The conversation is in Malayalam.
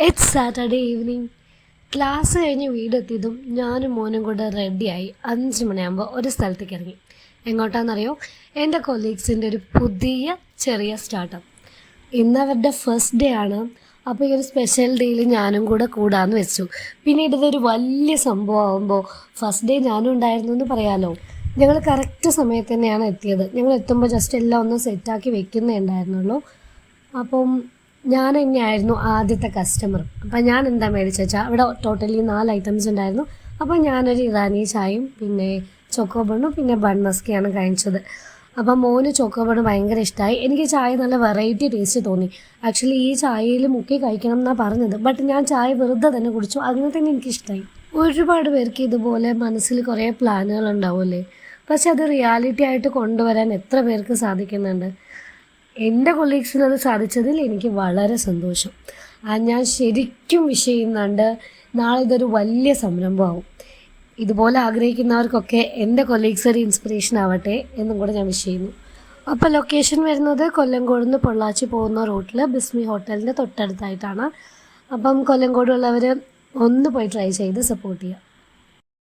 It's Saturday evening. ക്ലാസ് കഴിഞ്ഞ് വീടെത്തിയതും ഞാനും മോനും കൂടെ റെഡിയായി 5 മണിയാകുമ്പോൾ ഒരു സ്ഥലത്തേക്ക് ഇറങ്ങി. എങ്ങോട്ടാണെന്നറിയോ? എൻ്റെ കൊലീഗ്സിൻ്റെ ഒരു പുതിയ ചെറിയ സ്റ്റാർട്ടപ്പ്. ഇന്ന് അവരുടെ ഫസ്റ്റ് ഡേ ആണ്. അപ്പോൾ ഈ ഒരു സ്പെഷ്യൽ ഡേയിൽ ഞാനും കൂടെ കൂടാമെന്ന് വെച്ചു. പിന്നീട് ഇതൊരു വലിയ സംഭവമാകുമ്പോൾ ഫസ്റ്റ് ഡേ ഞാനും ഉണ്ടായിരുന്നു എന്ന് പറയാമല്ലോ. ഞങ്ങൾ കറക്റ്റ് സമയത്ത് തന്നെയാണ് എത്തിയത്. ഞങ്ങൾ എത്തുമ്പോൾ ജസ്റ്റ് എല്ലാം ഒന്ന് സെറ്റാക്കി വെക്കുന്നേ ഉണ്ടായിരുന്നുള്ളൂ. അപ്പം ഞാൻ തന്നെയായിരുന്നു ആദ്യത്തെ കസ്റ്റമർ. അപ്പം ഞാൻ എന്താ മേടിച്ചു വെച്ചാൽ അവിടെ ടോട്ടലി 4 ഐറ്റംസ് ഉണ്ടായിരുന്നു. അപ്പോൾ ഞാനൊരു ഇറാനി ചായയും പിന്നെ ചോക്കോ ബണ്ണും പിന്നെ ബൺ മസ്കയാണ് കഴിച്ചത്. അപ്പം മോന് ചോക്കോ ബണ്ണ് ഭയങ്കര ഇഷ്ടമായി. എനിക്ക് ചായ നല്ല വെറൈറ്റി ടേസ്റ്റ് തോന്നി. ആക്ച്വലി ഈ ചായയിൽ മുക്കി കഴിക്കണം എന്നാണ് പറഞ്ഞത്. ബട്ട് ഞാൻ ചായ വെറുതെ തന്നെ കുടിച്ചു. അങ്ങനെ തന്നെ എനിക്കിഷ്ടമായി. ഒരുപാട് പേർക്ക് ഇതുപോലെ മനസ്സിൽ കുറേ പ്ലാനുകൾ ഉണ്ടാവുമല്ലേ, പക്ഷെ അത് റിയാലിറ്റി ആയിട്ട് കൊണ്ടുവരാൻ എത്ര പേർക്ക് സാധിക്കുന്നുണ്ട്? എൻ്റെ കൊളീഗ്സിന് അത് സാധിച്ചതിൽ എനിക്ക് വളരെ സന്തോഷം. ഞാൻ ശരിക്കും വിഷ് ചെയ്യുന്നുണ്ട്. നാളെ ഇതൊരു വലിയ സംരംഭമാവും. ഇതുപോലെ ആഗ്രഹിക്കുന്നവർക്കൊക്കെ എൻ്റെ കൊളീഗ്സ് ഒരു ഇൻസ്പിറേഷൻ ആവട്ടെ എന്നും കൂടെ ഞാൻ വിഷ് ചെയ്യുന്നു. അപ്പോൾ ലൊക്കേഷൻ വരുന്നത് കൊല്ലങ്കോട് നിന്ന് പൊള്ളാച്ചി പോകുന്ന റൂട്ടിൽ ബിസ്മി ഹോട്ടലിൻ്റെ തൊട്ടടുത്തായിട്ടാണ്. അപ്പം കൊല്ലങ്കോടുള്ളവർ ഒന്ന് പോയി ട്രൈ ചെയ്ത് സപ്പോർട്ട് ചെയ്യുക.